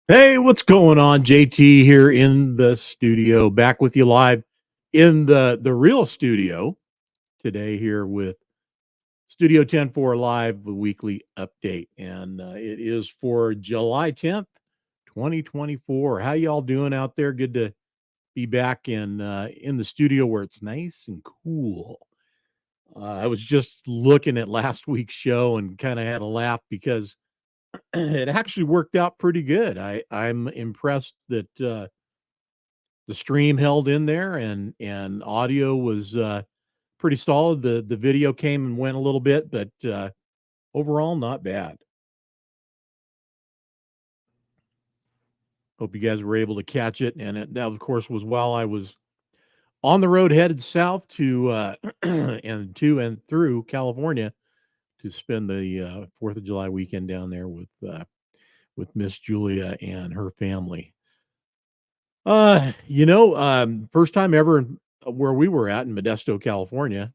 Hey, what's going on? JT here in the studio, back with you live in the real studio today here with Studio 10-4 Live, the weekly update. And it is for July 10th, 2024. How y'all doing out there? Good to be back in the studio where it's nice and cool. I was just looking at last week's show and kind of had a laugh because it actually worked out pretty good. I'm impressed that the stream held in there and audio was pretty solid. The video came and went a little bit, but overall not bad. Hope you guys were able to catch it. And that of course was while I was on the road headed south to and to and through California to spend the 4th of July weekend down there with Miss Julia and her family. First time ever where we were at in Modesto, California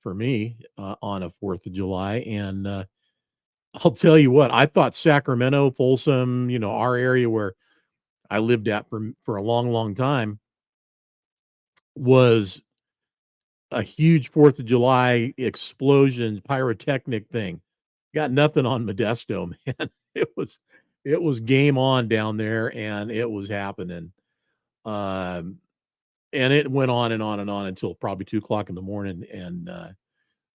for me on a 4th of July. And I'll tell you what, I thought Sacramento, Folsom, our area where I lived at for a long, long time was a huge 4th of July explosion, pyrotechnic thing. Got nothing on Modesto, man. It was game on down there and it was happening. Um, and it went on and on and on until probably 2 o'clock in the morning. And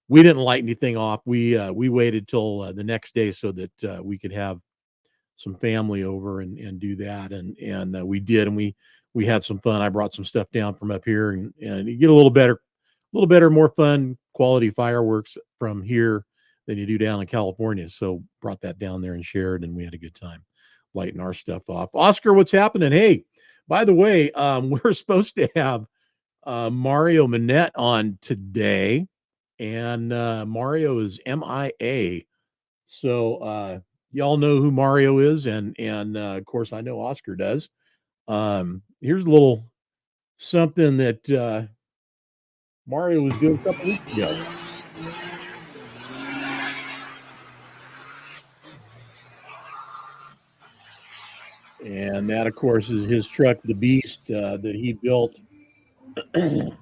we didn't light anything off. We waited till the next day so that we could have some family over and do that, and we did, and we had some fun. I brought some stuff down from up here, and you get a little better, more fun quality fireworks from here than you do down in California. So brought that down there and shared, and we had a good time lighting our stuff off. Oscar, what's happening? Hey, by the way, we're supposed to have Mario Monette on today, and Mario is MIA. So y'all know who Mario is, and of course I know Oscar does. Here's a little something that Mario was doing a couple weeks ago, and that of course is his truck, the Beast, that he built at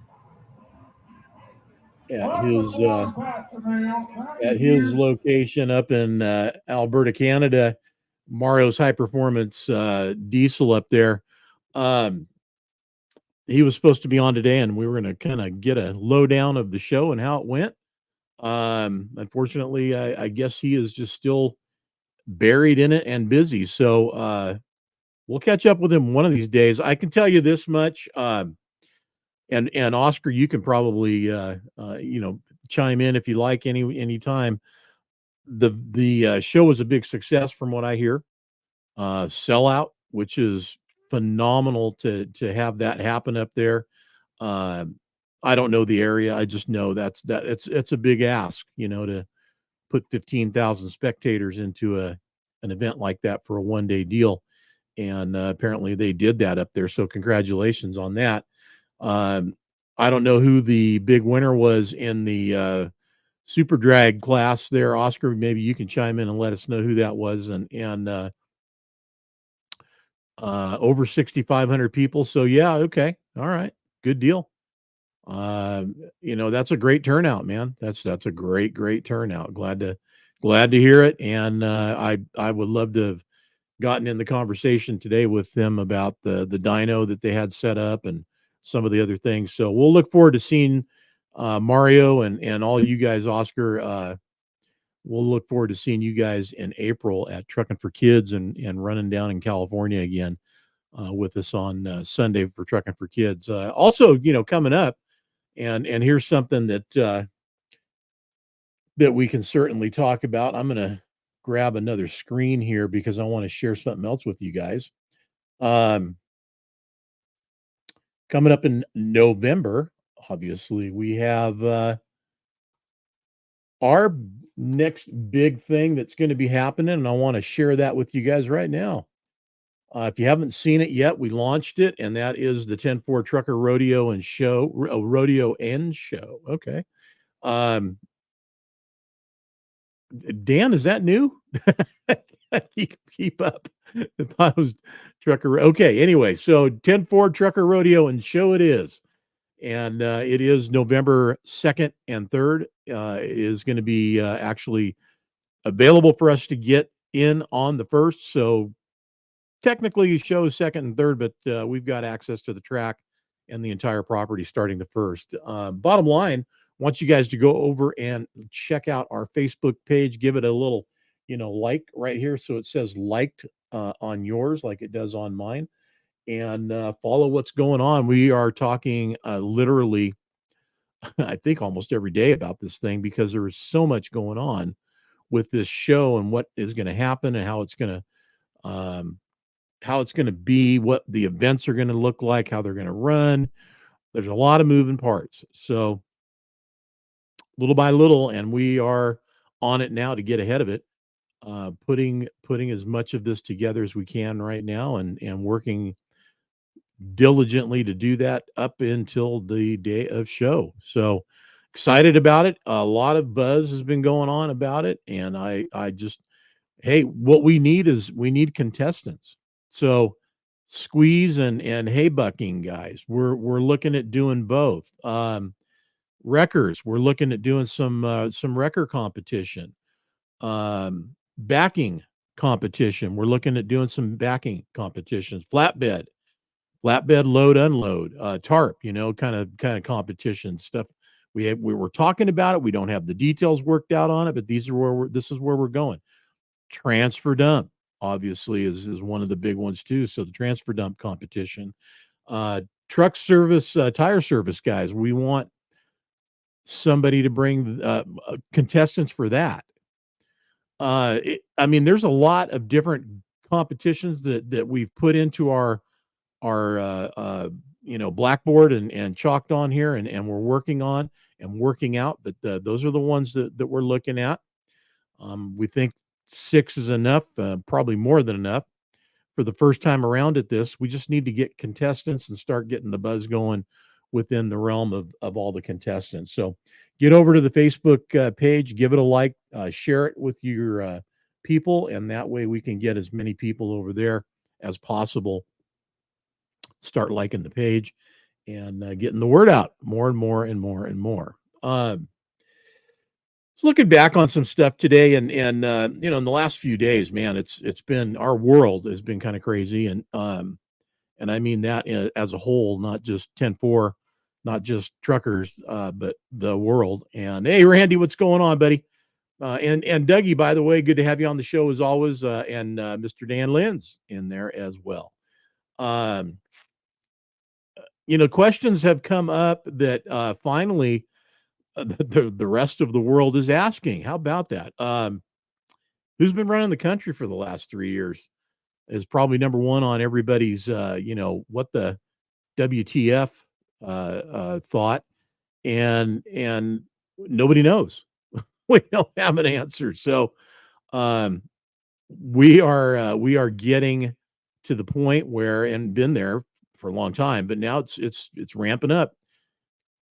his location up in Alberta, Canada. Mario's high performance diesel up there. Um, he was supposed to be on today, and we were going to kind of get a lowdown of the show and how it went. Unfortunately, I guess he is just still buried in it and busy. So we'll catch up with him one of these days. I can tell you this much, and Oscar, you can probably chime in if you like any time. The show was a big success from what I hear. Sellout, which is phenomenal to have that happen up there. Um, I don't know the area. I just know it's a big ask, to put 15,000 spectators into an event like that for a 1-day deal. And apparently they did that up there. So congratulations on that. Um, I don't know who the big winner was in the super drag class there. Oscar, maybe you can chime in and let us know who that was. And over 6,500 people. So yeah, okay. All right. Good deal. That's a great turnout, man. That's a great turnout. Glad to hear it. And I would love to have gotten in the conversation today with them about the dyno that they had set up and some of the other things. So we'll look forward to seeing Mario and all you guys, Oscar. We'll look forward to seeing you guys in April at Trucking for Kids and running down in California again with us on Sunday for Trucking for Kids. Also, coming up, and here's something that we can certainly talk about. I'm going to grab another screen here because I want to share something else with you guys. Um, Coming up in November, obviously, we have our next big thing that's going to be happening, and I want to share that with you guys right now. If you haven't seen it yet, we launched it, and that is the 10-4 Trucker Rodeo and Show, Rodeo and Show. Okay. Um, Dan, is that new? keep up. I thought it was Trucker. Okay, anyway, so 10-4 Trucker Rodeo and show it is. And it is November 2nd and 3rd. It is going to be actually available for us to get in on the 1st. So technically, show is 2nd and 3rd, but we've got access to the track and the entire property starting the 1st. Bottom line, want you guys to go over and check out our Facebook page. Give it a little, like right here. So it says liked on yours, like it does on mine, and follow what's going on. We are talking literally, I think, almost every day about this thing because there is so much going on with this show and what is going to happen and um, how it's going to be, what the events are going to look like, how they're going to run. There's a lot of moving parts. So little by little, and we are on it now to get ahead of it, putting as much of this together as we can right now, and working diligently to do that up until the day of show. So excited about it. A lot of buzz has been going on about it, and I just, hey, what we need contestants. So squeeze and hay bucking guys. We're looking at doing both. Wreckers, we're looking at doing some wrecker competition. Backing competition. We're looking at doing some backing competitions. Flatbed load unload, tarp, kind of competition stuff. We were talking about it. We don't have the details worked out on it, but this is where we're going. Transfer dump obviously is one of the big ones too. So the transfer dump competition, truck service, tire service guys. We want somebody to bring contestants for that. I mean, there's a lot of different competitions that we've put into our blackboard and chalked on here, and we're working on and working out. But those are the ones that we're looking at. We think 6 is enough, probably more than enough for the first time around at this. We just need to get contestants and start getting the buzz going within the realm of all the contestants. So get over to the Facebook page, give it a like, share it with your people, and that way we can get as many people over there as possible. Start liking the page and getting the word out more and more and more and more. Looking back on some stuff today, and in the last few days, man, it's been, our world has been kind of crazy, and I mean that as a whole, not just 10-4, not just truckers, but the world. And hey, Randy, what's going on, buddy? And Dougie, by the way, good to have you on the show as always, and Mr. Dan Lynn's in there as well. Um, questions have come up that finally the rest of the world is asking. How about that? Who's been running the country for the last 3 years is probably number one on everybody's, what the WTF thought, and nobody knows. We don't have an answer. So um, we are getting to the point where, and been there for a long time, but now it's ramping up.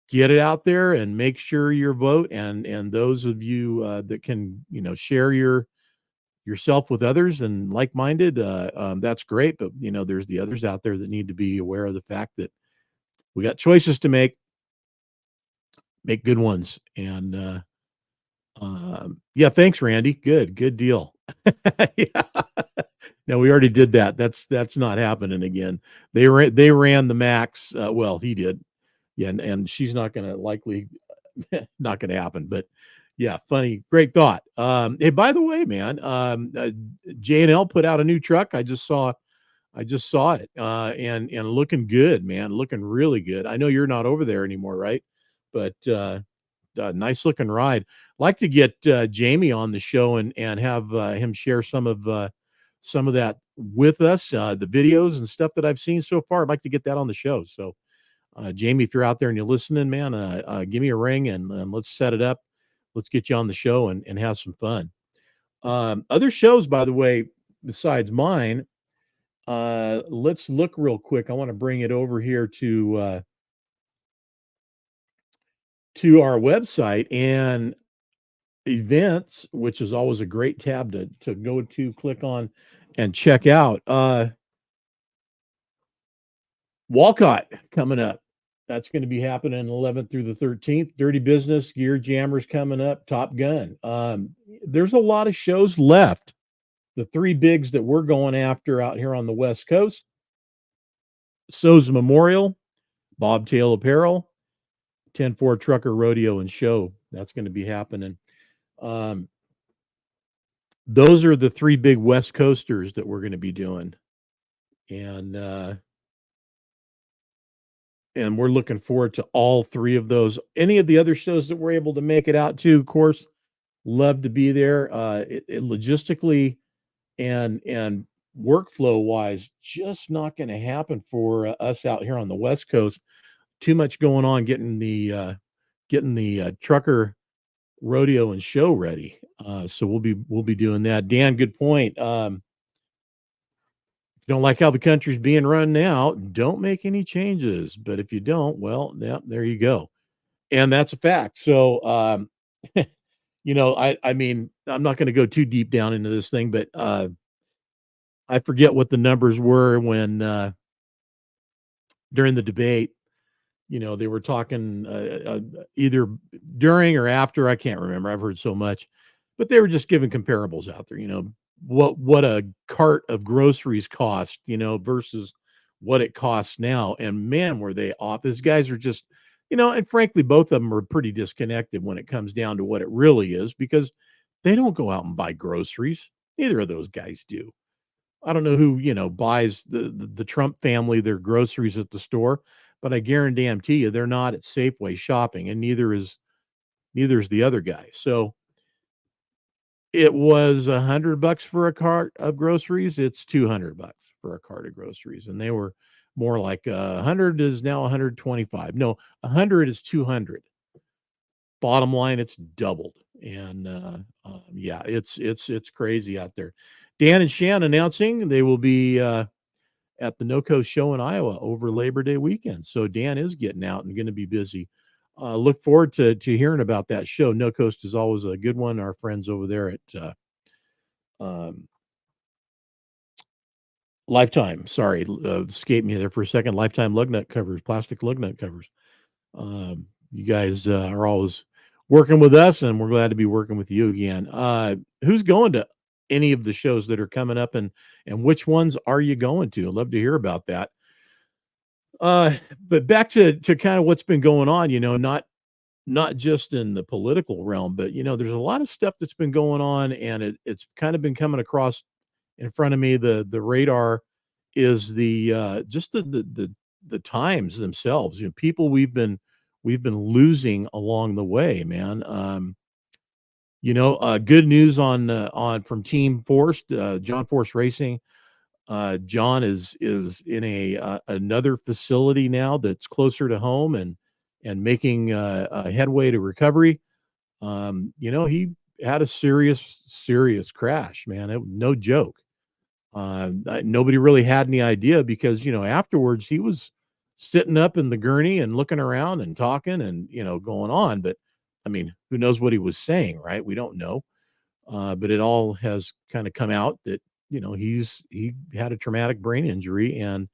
Get it out there and make sure your vote, and those of you that can share yourself with others and like-minded, that's great. But there's the others out there that need to be aware of the fact that we got choices to make good ones. And yeah, thanks, Randy. Good deal. Yeah. No, we already did that. That's not happening again. They ran the max. Well, he did. Yeah, and she's not going to likely not going to happen. But yeah, funny, great thought. Hey, by the way, man, J&L put out a new truck. I just saw it, and looking good, man, looking really good. I know you're not over there anymore, right? But nice looking ride. Like to get Jamie on the show and have him share some of that with us, the videos and stuff that I've seen so far. I'd like to get that on the show. So, Jamie, if you're out there and you're listening, man, give me a ring and let's set it up. Let's get you on the show and have some fun. Other shows, by the way, besides mine, let's look real quick. I want to bring it over here to our website, and events, which is always a great tab to go to, click on, and check out. Walcott coming up. That's going to be happening 11th through the 13th. Dirty Business, Gear Jammers coming up, Top Gun. There's a lot of shows left. The three bigs that we're going after out here on the West Coast: So's Memorial, Bobtail Apparel, 10-4 Trucker Rodeo and Show. That's going to be happening. Um, those are the three big West Coasters that we're going to be doing. And we're looking forward to all three of those. Any of the other shows that we're able to make it out to, of course, love to be there. It logistically and workflow wise, just not going to happen for us out here on the West Coast. Too much going on getting the trucker rodeo and show ready. So we'll be doing that. Dan, good point. If you don't like how the country's being run now, don't make any changes. But if you don't, well, yeah, there you go. And that's a fact. So, I mean, I'm not going to go too deep down into this thing, but I forget what the numbers were when during the debate. They were talking either during or after. I can't remember. I've heard so much, but they were just giving comparables out there. What a cart of groceries cost, versus what it costs now. And man, were they off. These guys are just, and frankly, both of them are pretty disconnected when it comes down to what it really is, because they don't go out and buy groceries. Neither of those guys do. I don't know who, buys the Trump family their groceries at the store, but I guarantee you they're not at Safeway shopping, and neither is the other guy. So it was $100 for a cart of groceries. It's $200 for a cart of groceries, and they were more like 100 is now 125. No, 100 is 200. Bottom line, it's doubled, and yeah, it's crazy out there. Dan and Shan announcing they will be at the No Coast Show in Iowa over Labor Day weekend. So Dan is getting out and going to be busy. Look forward to hearing about that show. No Coast is always a good one. Our friends over there at um, Lifetime. Sorry, escaped me there for a second. Lifetime lug nut covers, plastic lug nut covers. You guys are always working with us, and we're glad to be working with you again. Who's going to any of the shows that are coming up, and which ones are you going to? I'd love to hear about that. But back to kind of what's been going on, not just in the political realm, but there's a lot of stuff that's been going on, and it's kind of been coming across in front of me. The radar is the just the times themselves. People we've been losing along the way, man. Good news on from Team Force, John Force Racing. John is in a another facility now that's closer to home and making a headway to recovery. He had a serious crash, man. No joke. Nobody really had any idea because afterwards he was sitting up in the gurney and looking around and talking and going on. But I mean, who knows what he was saying, right? We don't know. But it all has kind of come out that he had a traumatic brain injury, and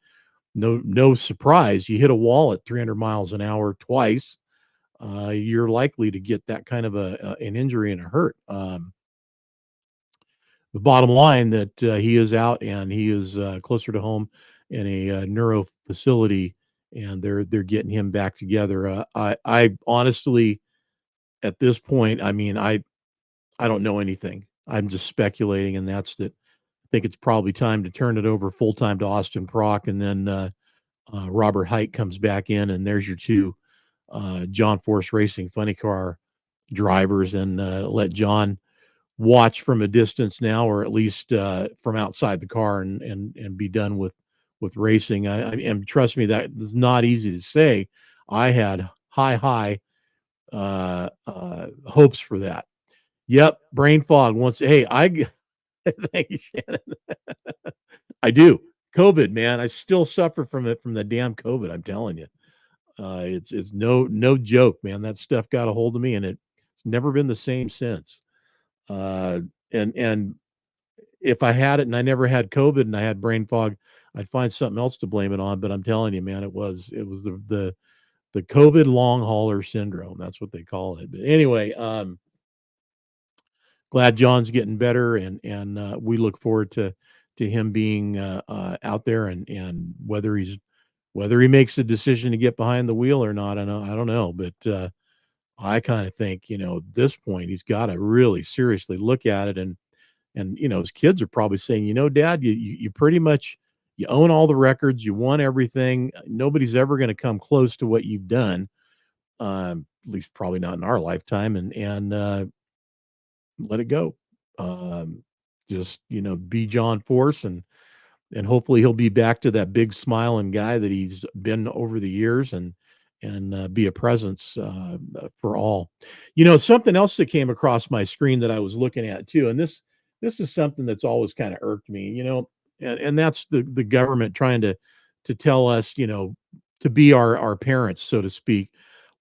no surprise, you hit a wall at 300 miles an hour twice, you're likely to get that kind of an injury and a hurt. The bottom line that he is out and he is closer to home in a neuro facility, and they're getting him back together. I honestly, at this point, I mean, I don't know anything. I'm just speculating, and that's that. I think it's probably time to turn it over full time to Austin Prock, and then Robert Hite comes back in, and there's your two John Force Racing funny car drivers, and let John watch from a distance now, or at least from outside the car, and be done with racing. And trust me, that is not easy to say. I had high hopes for that. Yep, brain fog. Once, hey, thank you, Shannon. I do. COVID, man. I still suffer from it from the damn COVID. I'm telling you, it's no joke, man. That stuff got a hold of me, and it It's never been the same since. Uh, and if I had it and I never had COVID and I had brain fog, I'd find something else to blame it on. But I'm telling you, man, it was the COVID long hauler syndrome. That's what they call it. But anyway, glad John's getting better, and we look forward to him being out there, and whether he makes the decision to get behind the wheel or not. I don't know, but I kind of think at this point he's got to really seriously look at it, and his kids are probably saying, Dad, you pretty much you own all the records, you won everything. Nobody's ever going to come close to what you've done, at least probably not in our lifetime, and let it go. Um, just be John Force, and hopefully he'll be back to that big smiling guy that he's been over the years, and be a presence for all. Something else that came across my screen that I was looking at too, and this is something that's always kind of irked me, and that's the government trying to tell us, to be our parents, so to speak.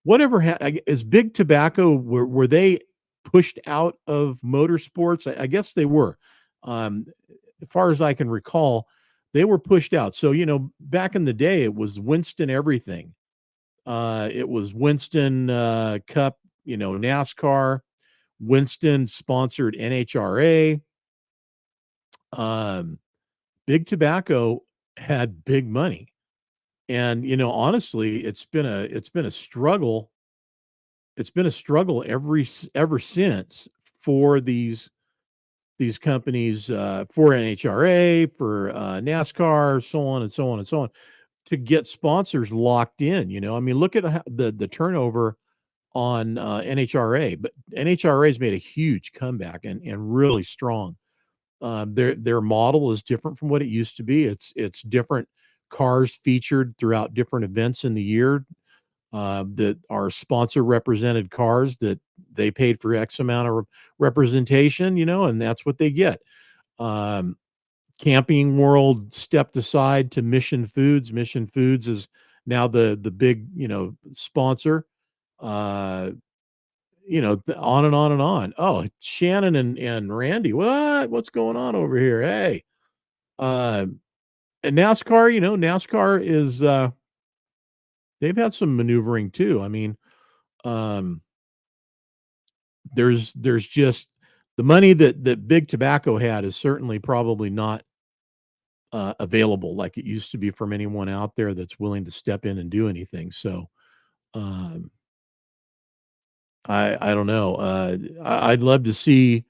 Whatever is big tobacco, were they pushed out of motorsports? I guess they were. As far as I can recall, they were pushed out. So, back in the day, it was Winston everything. It was Winston Cup, NASCAR. Winston sponsored NHRA. Um, Big Tobacco had big money, and honestly, it's been a struggle. It's been a struggle ever since for these companies, for NHRA, for NASCAR, so on and so on and so on, to get sponsors locked in. I mean, look at the turnover on NHRA, but NHRA has made a huge comeback and really strong. Their model is different from what it used to be. It's different cars featured throughout different events in the year, that are sponsor represented cars that they paid for X amount of representation, and that's what they get. Um, Camping World stepped aside to Mission Foods. Mission Foods is now the big, sponsor. Uh, on and on and on. Oh, Shannon and Randy, what's going on over here? Hey, uh, and NASCAR, NASCAR is they've had some maneuvering too. I mean, um, there's just the money that Big Tobacco had is certainly probably not available like it used to be from anyone out there that's willing to step in and do anything. So um, I don't know. I'd love to see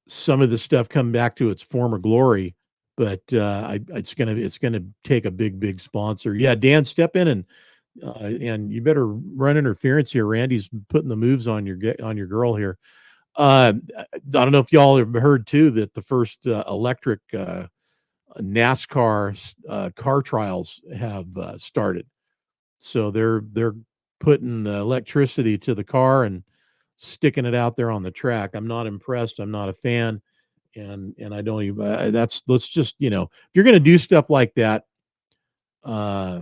some of the stuff come back to its former glory, but it's gonna take a big sponsor. Yeah, Dan, step in and you better run interference here. Randy's putting the moves on your girl here. I don't know if y'all have heard too that the first electric NASCAR car trials have started. So they're putting the electricity to the car and sticking it out there on the track. I'm not impressed. I'm not a fan, and I don't even. That's let's just if you're going to do stuff like that, uh,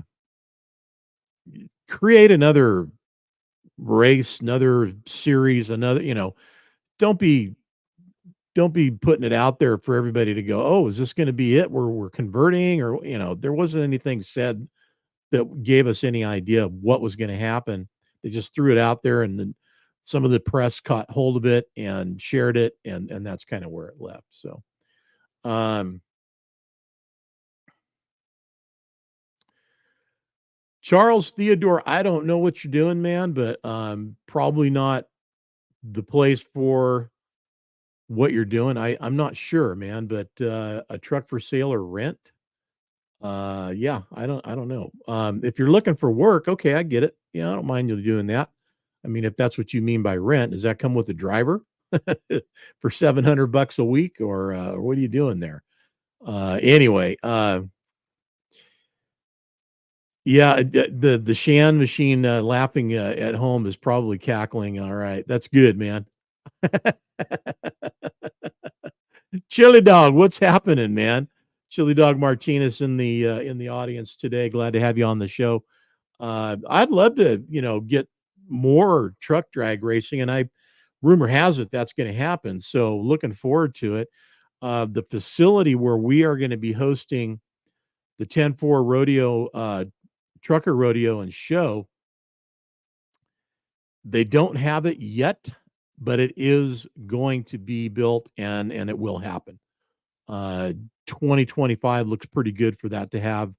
create another race, another series, another. Don't be don't be putting it out there for everybody to go, oh, is this going to be it? We're converting, or there wasn't anything said that gave us any idea of what was going to happen. They just threw it out there, and then some of the press caught hold of it and shared it, and that's kind of where it left. So, um, Charles Theodore, I don't know what you're doing, man, but probably not the place for what you're doing. I'm not sure, man, but a truck for sale or rent. Yeah, I don't know. If you're looking for work, okay, I get it. Yeah, I don't mind you doing that. I mean, if that's what you mean by rent, does that come with a driver for $700 a week, or what are you doing there? Anyway, yeah, the Shan machine laughing at home is probably cackling. All right, that's good, man. Chili Dog, what's happening, man? Chili Dog Martinez in the audience today. Glad to have you on the show. I'd love to, get more truck drag racing, and rumor has it that's going to happen. So looking forward to it. The facility where we are going to be hosting the 10-4 rodeo, trucker rodeo and show, they don't have it yet, but it is going to be built and it will happen. Uh, 2025 looks pretty good for that to have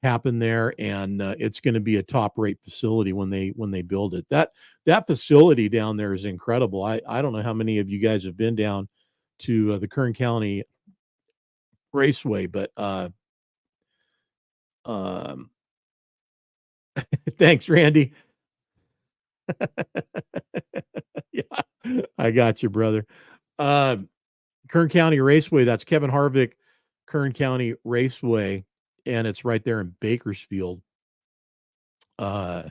happen there, and it's going to be a top rate facility when they build it. That facility down there is incredible. I don't know how many of you guys have been down to the Kern County Raceway, but um, thanks, Randy. Yeah, I got you, brother. Uh, Kern County Raceway. That's Kevin Harvick, Kern County Raceway, and it's right there in Bakersfield. Uh,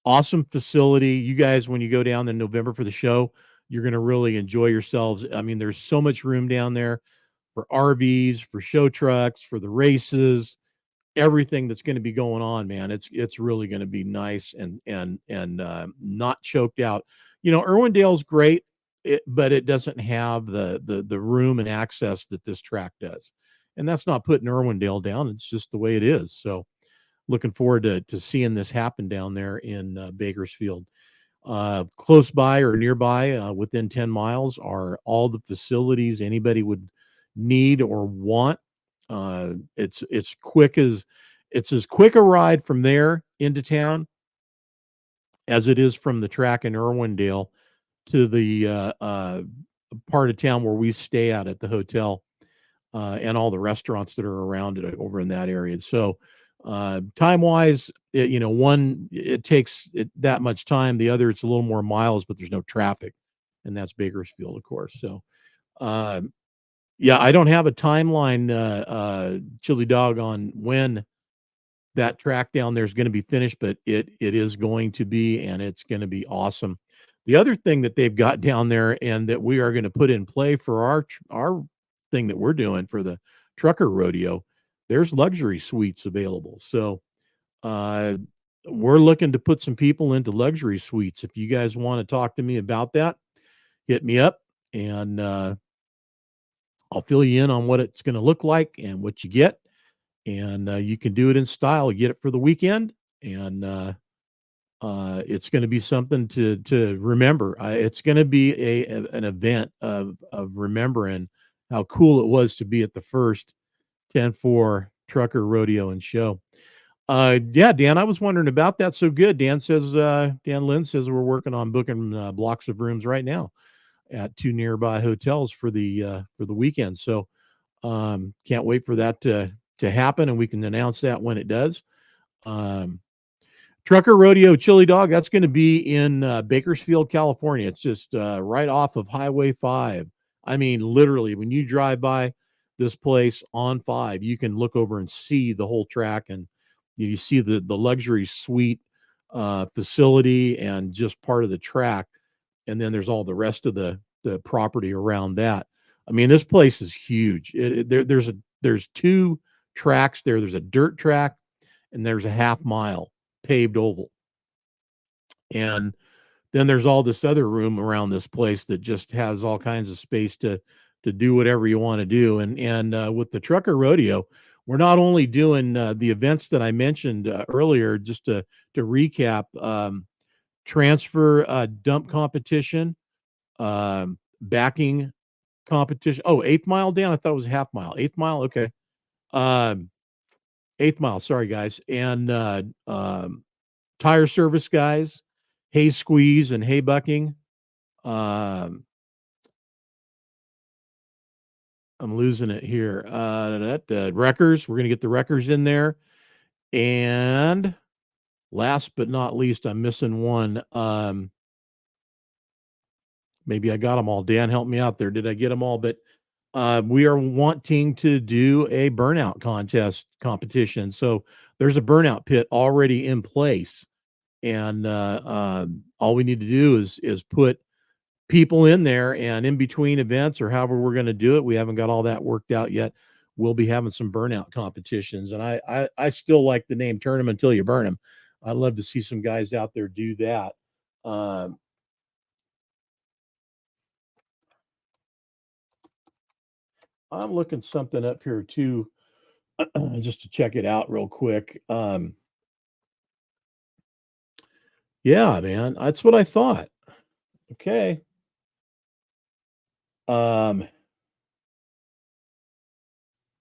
Awesome facility. You guys, when you go down in November for the show, you're going to really enjoy yourselves. I mean, there's so much room down there for RVs, for show trucks, for the races, everything that's going to be going on, man. It's really going to be nice and not choked out. You know, Irwindale's great, but it doesn't have the room and access that this track does. And that's not putting Irwindale down. It's just the way it is. So looking forward to seeing this happen down there in Bakersfield. Close by or nearby, within 10 miles, are all the facilities anybody would need or want. It's quick as it's as quick a ride from there into town as it is from the track in Irwindale to the part of town where we stay at the hotel, and all the restaurants that are around it over in that area. So, time wise, you know, one, it takes it that much time. The other, it's a little more miles, but there's no traffic, and that's Bakersfield, of course. So, uh, yeah, I don't have a timeline, chili dog, on when that track down there is going to be finished, but it is going to be, and it's going to be awesome. The other thing that they've got down there, and that we are going to put in play for our thing that we're doing for the trucker rodeo, there's luxury suites available. So uh, we're looking to put some people into luxury suites. If you guys want to talk to me about that, hit me up, and I'll fill you in on what it's going to look like and what you get, and you can do it in style. You get it for the weekend, and it's going to be something to remember. It's going to be an event of remembering how cool it was to be at the first 10-4 trucker rodeo and show. Yeah, Dan, I was wondering about that. So good. Dan Lynn says we're working on booking blocks of rooms right now at two nearby hotels for the weekend. So can't wait for that to happen, and we can announce that when it does. Um, Trucker Rodeo Chili Dog, that's going to be in Bakersfield, California. It's just right off of Highway 5. I mean, literally, when you drive by this place on 5, you can look over and see the whole track, and you see the luxury suite facility and just part of the track. And then there's all the rest of the property around that. I mean, this place is huge. There's two tracks there. There's a dirt track and there's a half mile paved oval. And then there's all this other room around this place that just has all kinds of space to do whatever you want to do. And with the trucker rodeo, we're not only doing the events that I mentioned earlier. Just to recap, transfer dump competition, backing competition. Oh, eighth mile down. I thought it was half mile. Eighth mile. Okay. Um, Eighth mile. Sorry, guys. And tire service guys, hay squeeze and hay bucking. Um, I'm losing it here. Wreckers. We're going to get the wreckers in there. And last but not least, I'm missing one. Maybe I got them all. Dan, help me out there. Did I get them all? But we are wanting to do a burnout contest competition. So there's a burnout pit already in place, and all we need to do is put people in there, and in between events or however we're going to do it, we haven't got all that worked out yet. We'll be having some burnout competitions, and I still like the name "Turn 'em until you burn 'em." I'd love to see some guys out there do that. Um, I'm looking something up here too, just to check it out real quick. Yeah, man, that's what I thought. Okay. Um,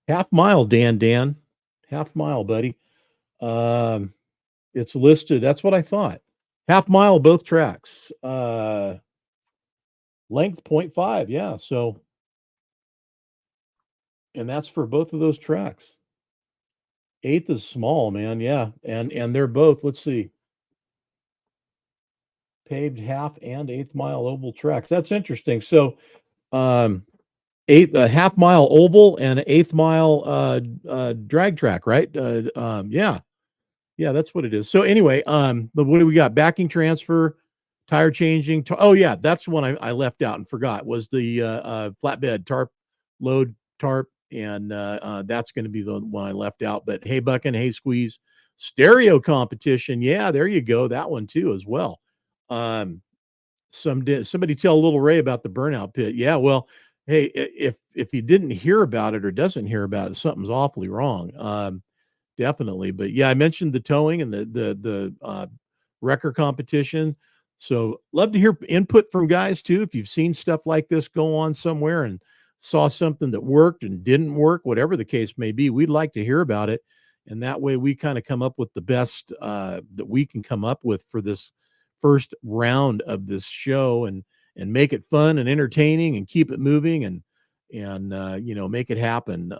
half mile, Dan. Half mile, buddy. Um, it's listed. That's what I thought. Half mile, both tracks. Length point 0.5. Yeah. So, and that's for both of those tracks. Eighth is small, man. Yeah. And they're both, let's see, paved half and eighth mile oval tracks. That's interesting. So, um, eighth, a half mile oval and an eighth mile, drag track, right? Yeah. Yeah, that's what it is. So anyway, but what do we got? Backing transfer, tire changing. Oh yeah, that's one I left out and forgot was the flatbed tarp, load tarp, and that's going to be the one I left out. But hay bucking, hay squeeze, stereo competition. Yeah, there you go. That one too as well. Um, somebody tell little Ray about the burnout pit. Yeah, well, hey, if he didn't hear about it or doesn't hear about it, something's awfully wrong. Definitely, but yeah, I mentioned the towing and the wrecker competition. So love to hear input from guys too. If you've seen stuff like this go on somewhere and saw something that worked and didn't work, whatever the case may be, we'd like to hear about it. And that way we kind of come up with the best that we can come up with for this first round of this show and make it fun and entertaining and keep it moving and make it happen.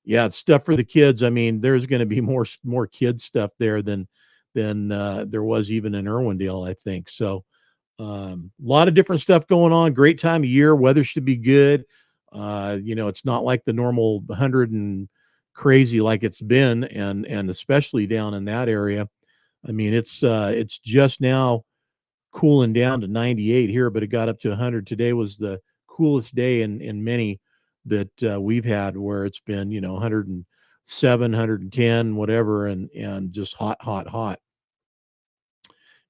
Yeah, it's stuff for the kids. I mean, there's going to be more kid stuff there than there was even in Irwindale, I think. So, a lot of different stuff going on. Great time of year. Weather should be good. It's not like the normal 100 and crazy like it's been, and especially down in that area. I mean, it's just now cooling down to 98 here, but it got up to 100. Today was the coolest day in many that we've had, where it's been 107, 110, whatever, and just hot, hot, hot,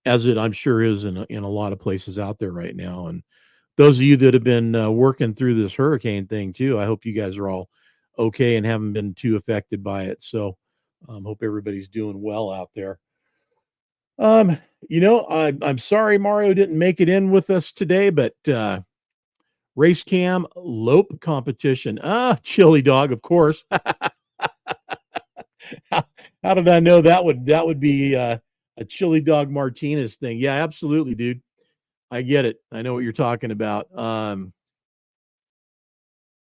as it I'm sure is in a lot of places out there right now. And those of you that have been working through this hurricane thing too, I hope you guys are all okay and haven't been too affected by it. So, hope everybody's doing well out there. Um, I'm sorry Mario didn't make it in with us today, but race cam lope competition. Chili dog, of course. how, how did I know that would be a chili dog Martinez thing? Yeah, absolutely, dude. I get it. I know what you're talking about.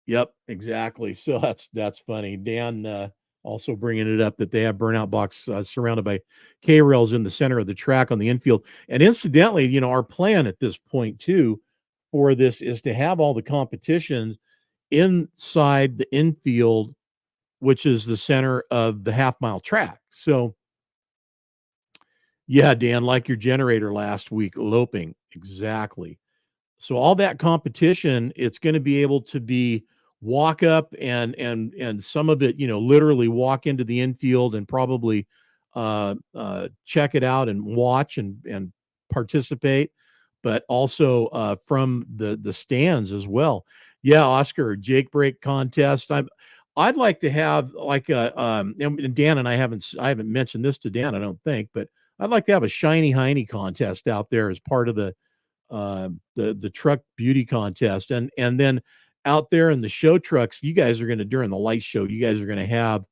Yep, exactly. So that's funny. Dan also bringing it up that they have burnout box surrounded by K rails in the center of the track on the infield. And incidentally, our plan at this point too for this is to have all the competitions inside the infield, which is the center of the half mile track. So yeah, Dan, like your generator last week, loping exactly. So all that competition, it's going to be able to be walk up and some of it, literally walk into the infield and probably check it out and watch and participate, but also from the stands as well. Yeah, Oscar, Jake break contest. I'd like to have like a and Dan and I haven't mentioned this to Dan, I don't think, but I'd like to have a shiny hiney contest out there as part of the truck beauty contest, and then out there in the show trucks, you guys are going to during the light show, you guys are going to have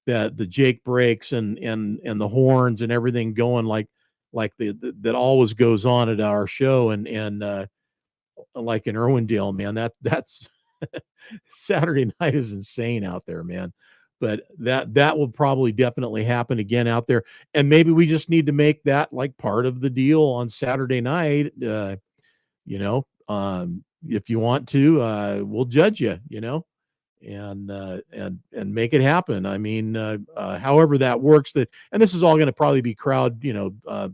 the Jake brakes and the horns and everything going like that always goes on at our show and like in Irwindale, man, that's Saturday night is insane out there, man. But that will probably definitely happen again out there, and maybe we just need to make that like part of the deal on Saturday night. If you want to, we'll judge you, and make it happen. I mean, however that works, and this is all going to probably be crowd,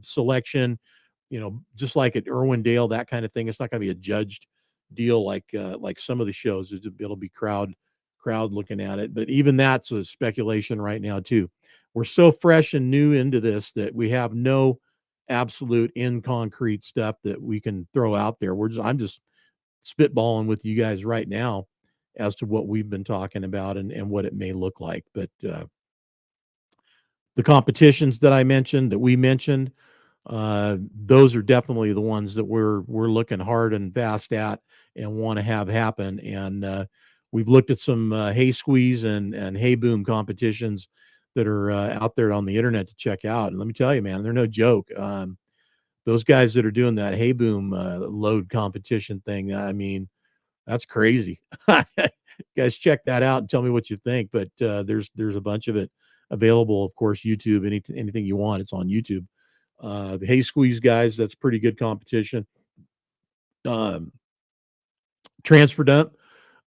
selection, just like at Irwindale, that kind of thing. It's not going to be a judged deal like some of the shows. It'll be crowd looking at it. But even that's a speculation right now too. We're so fresh and new into this that we have no absolute in concrete stuff that we can throw out there. I'm just spitballing with you guys right now, as to what we've been talking about and what it may look like. But the competitions that I mentioned, that we mentioned, those are definitely the ones that we're looking hard and fast at and want to have happen. And we've looked at some hay squeeze and hay boom competitions that are out there on the internet to check out. And let me tell you, man, they're no joke. Those guys that are doing that hay boom load competition thing, I mean, that's crazy. Guys, check that out and tell me what you think. But there's a bunch of it available. Of course, YouTube, anything you want, it's on YouTube. The hay squeeze guys, that's pretty good competition. Um, Transfer dump.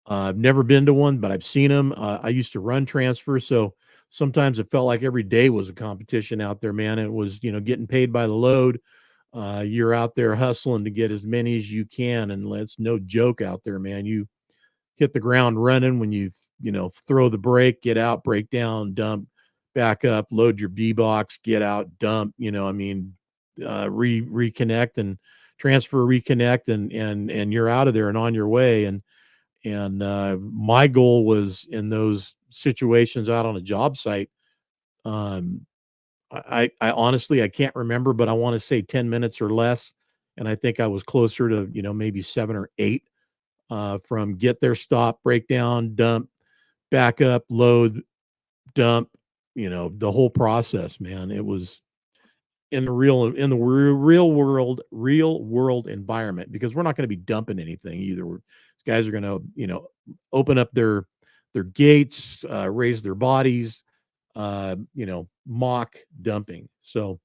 I've never been to one, but I've seen them. I used to run transfer, so sometimes it felt like every day was a competition out there, man. It was, getting paid by the load. You're out there hustling to get as many as you can, and it's no joke out there, man. You hit the ground running when throw the brake, get out, break down, dump, back up, load your B box, get out, dump. I mean, reconnect and transfer, reconnect, and you're out of there and on your way. And my goal was in those situations out on a job site. Um, I honestly I can't remember, but I want to say 10 minutes or less, and I think I was closer to maybe 7 or 8 from get there, stop, breakdown, dump, back up, load, dump, the whole process, man. It was in the real world environment, because we're not going to be dumping anything either. These guys are going to, open up their gates, raise their bodies, mock dumping. So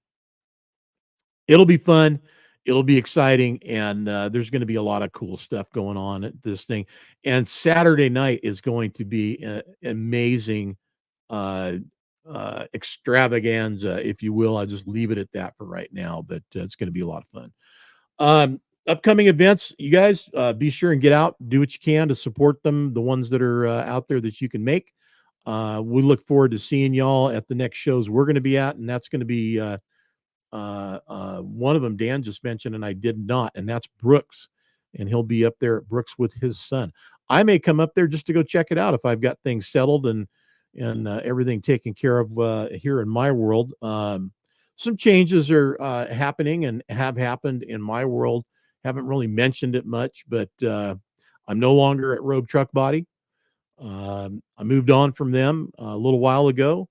it'll be fun. It'll be exciting, and there's going to be a lot of cool stuff going on at this thing. And Saturday night is going to be an amazing uh, extravaganza, if you will. I'll just leave it at that for right now, but it's going to be a lot of fun. Upcoming events, you guys, be sure and get out, do what you can to support them, the ones that are out there that you can make. We look forward to seeing y'all at the next shows we're going to be at, and that's going to be one of them Dan just mentioned, and I did not, and that's Brooks, and he'll be up there at Brooks with his son. I may come up there just to go check it out if I've got things settled and everything taken care of here in my world. Some changes are happening and have happened in my world. Haven't really mentioned it much, but I'm no longer at Rogue Truck Body. I moved on from them a little while ago,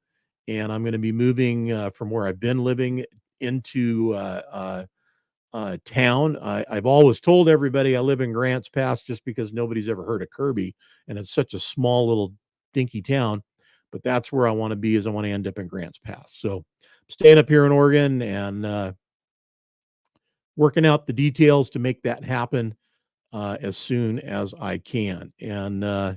and I'm going to be moving from where I've been living into town. I've always told everybody I live in Grants Pass just because nobody's ever heard of Kirby, and it's such a small little dinky town. But that's where I want to be. Is I want to end up in Grants Pass. So I'm staying up here in Oregon and working out the details to make that happen as soon as I can. And I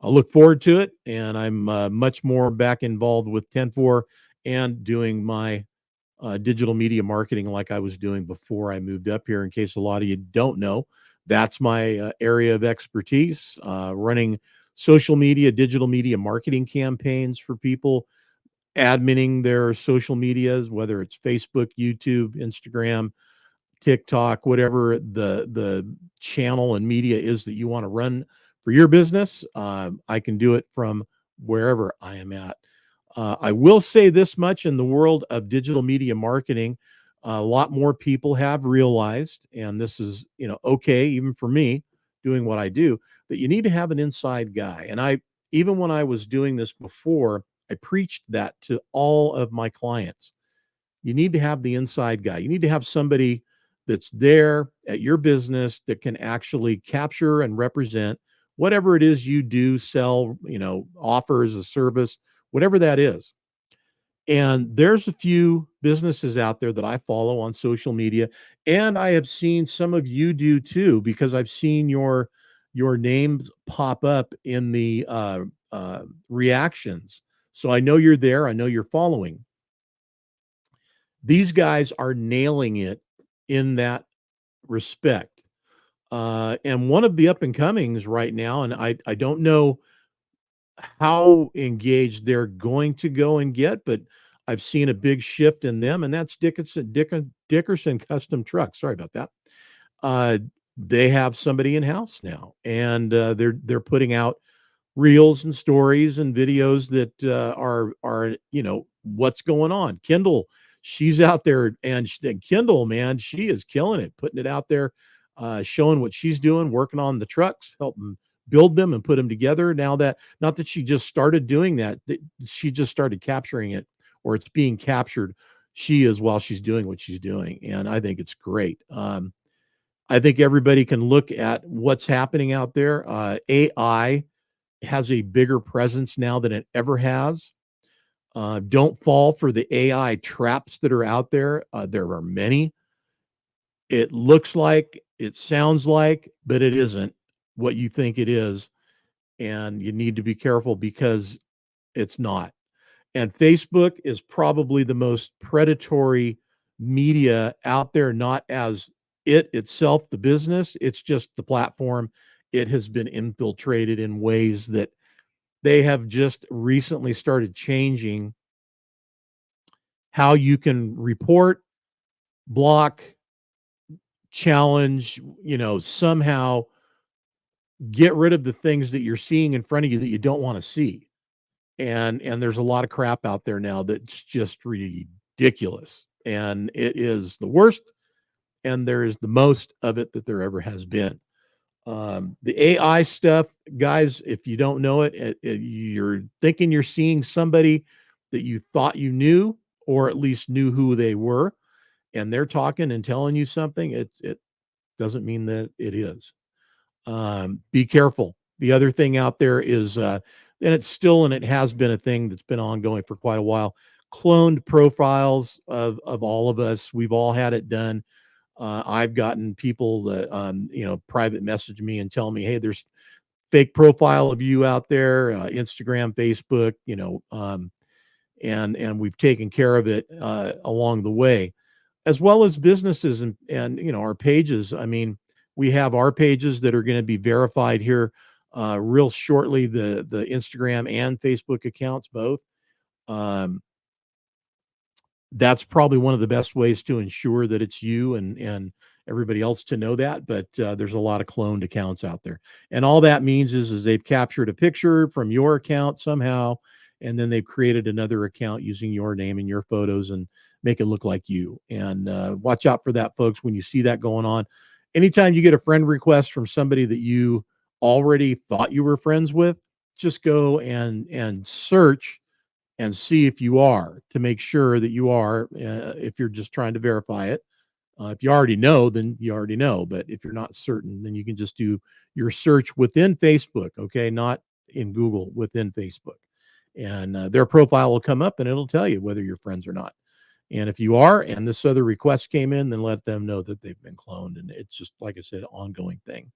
look forward to it, and I'm much more back involved with 10-4 and doing my digital media marketing like I was doing before I moved up here. In case a lot of you don't know, that's my area of expertise, running social media, digital media marketing campaigns for people, adminning their social medias, whether it's Facebook, YouTube, Instagram, TikTok, whatever the channel and media is that you want to run for your business. I can do it from wherever I am at. I will say this much: in the world of digital media marketing, a lot more people have realized, and this is okay even for me doing what I do, that you need to have an inside guy. And even when I was doing this before, I preached that to all of my clients. You need to have the inside guy. You need to have somebody that's there at your business that can actually capture and represent whatever it is you do, sell, offer as a service, whatever that is. And there's a few businesses out there that I follow on social media, and I have seen some of you do too, because I've seen your names pop up in the reactions. So I know you're there. I know you're following. These guys are nailing it in that respect. And one of the up and comings right now, and I don't know how engaged they're going to go and get, but I've seen a big shift in them, and that's Dickerson Custom Trucks. Sorry about that. They have somebody in house now, and they're putting out reels and stories and videos that are what's going on. Kendall, she's out there, and Kendall, man, she is killing it, putting it out there, showing what she's doing, working on the trucks, helping build them and put them together. Now that, not that she just started doing that she just started capturing it, or it's being captured. She is, while she's doing what she's doing, and I think it's great. I think everybody can look at what's happening out there. AI has a bigger presence now than it ever has. Don't fall for the AI traps that are out there. There are many. It looks like, it sounds like, but it isn't what you think it is. And you need to be careful because it's not. And Facebook is probably the most predatory media out there, not as it itself, the business, it's just the platform. It has been infiltrated in ways that they have just recently started changing how you can report, block, challenge, somehow get rid of the things that you're seeing in front of you that you don't want to see. And there's a lot of crap out there now that's just ridiculous. And it is the worst, and there is the most of it that there ever has been. The AI stuff, guys, if you don't know it, you're thinking you're seeing somebody that you thought you knew, or at least knew who they were, and they're talking and telling you something. It doesn't mean that it is. Be careful. The other thing out there is, and it's still, and it has been a thing that's been ongoing for quite a while. Cloned profiles of all of us. We've all had it done. I've gotten people that private message me and tell me, "Hey, there's fake profile of you out there, Instagram, Facebook, and we've taken care of it along the way, as well as businesses and our pages. I mean, we have our pages that are going to be verified here real shortly. The Instagram and Facebook accounts both. Um, that's probably one of the best ways to ensure that it's you and everybody else to know that. But there's a lot of cloned accounts out there, and all that means is they've captured a picture from your account somehow, and then they've created another account using your name and your photos and make it look like you. And watch out for that, folks. When you see that going on, anytime you get a friend request from somebody that you already thought you were friends with, just go and search and see if you are, to make sure that you are, if you're just trying to verify it. If you already know, then you already know. But if you're not certain, then you can just do your search within Facebook, okay? Not in Google, within Facebook. And their profile will come up and it'll tell you whether you're friends or not. And if you are, and this other request came in, then let them know that they've been cloned. And it's just, like I said, ongoing thing.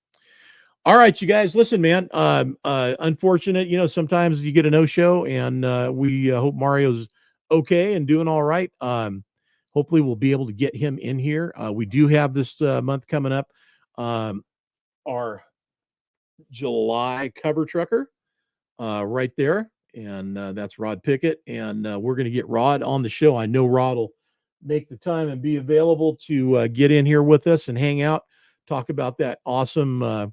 All right, you guys, listen, man. Unfortunate, sometimes you get a no-show, and we hope Mario's okay and doing all right. Hopefully, we'll be able to get him in here. We do have this month coming up, our July cover trucker right there, and that's Rod Pickett. And we're going to get Rod on the show. I know Rod will make the time and be available to get in here with us and hang out, talk about that awesome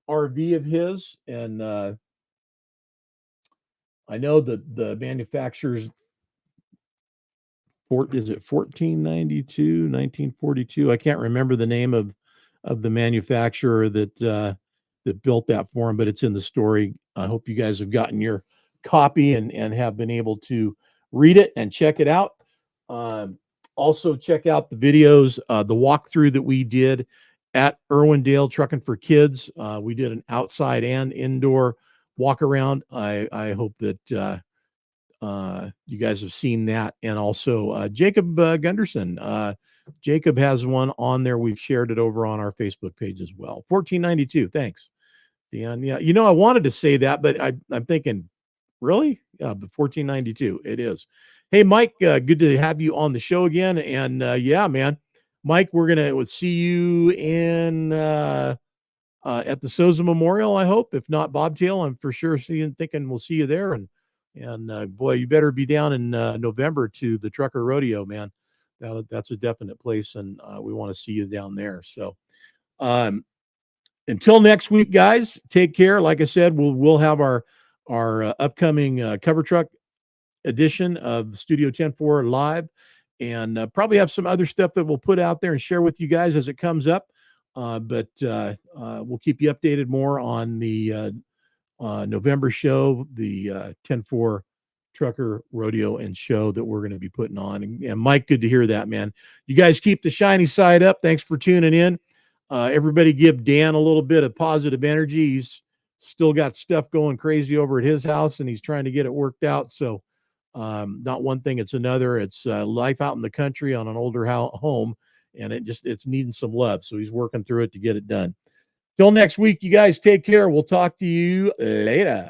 RV of his. And I know that the manufacturer's is it 1492, 1942? I can't remember the name of the manufacturer that built that for him, but it's in the story. I hope you guys have gotten your copy and have been able to read it and check it out. Also, check out the videos, the walkthrough that we did at Irwindale Trucking for Kids. We did an outside and indoor walk around. I hope that you guys have seen that. And also Jacob Gunderson. Jacob has one on there. We've shared it over on our Facebook page as well. 1492. Thanks, Dan. Yeah, I wanted to say that, but I'm thinking, really? Yeah, but 1492. It is. Hey, Mike, good to have you on the show again. And yeah, man, Mike, we're gonna see you in at the Souza Memorial, I hope. If not Bobtail, I'm for sure thinking we'll see you there. And boy, you better be down in November to the Trucker Rodeo, man. That's a definite place, and we want to see you down there. So, um, Until next week, guys, take care. Like I said, we'll have our upcoming cover truck edition of Studio 10-4 live, and probably have some other stuff that we'll put out there and share with you guys as it comes up. But we'll keep you updated more on the November show, the 10-4 Trucker Rodeo and show that we're going to be putting on. And Mike, good to hear that, man. You guys keep the shiny side up. Thanks for tuning in. Everybody give Dan a little bit of positive energy. He's still got stuff going crazy over at his house, and he's trying to get it worked out. So not one thing, it's another. It's life out in the country on an older home, and it's needing some love. So he's working through it to get it done. Till next week, you guys take care. We'll talk to you later.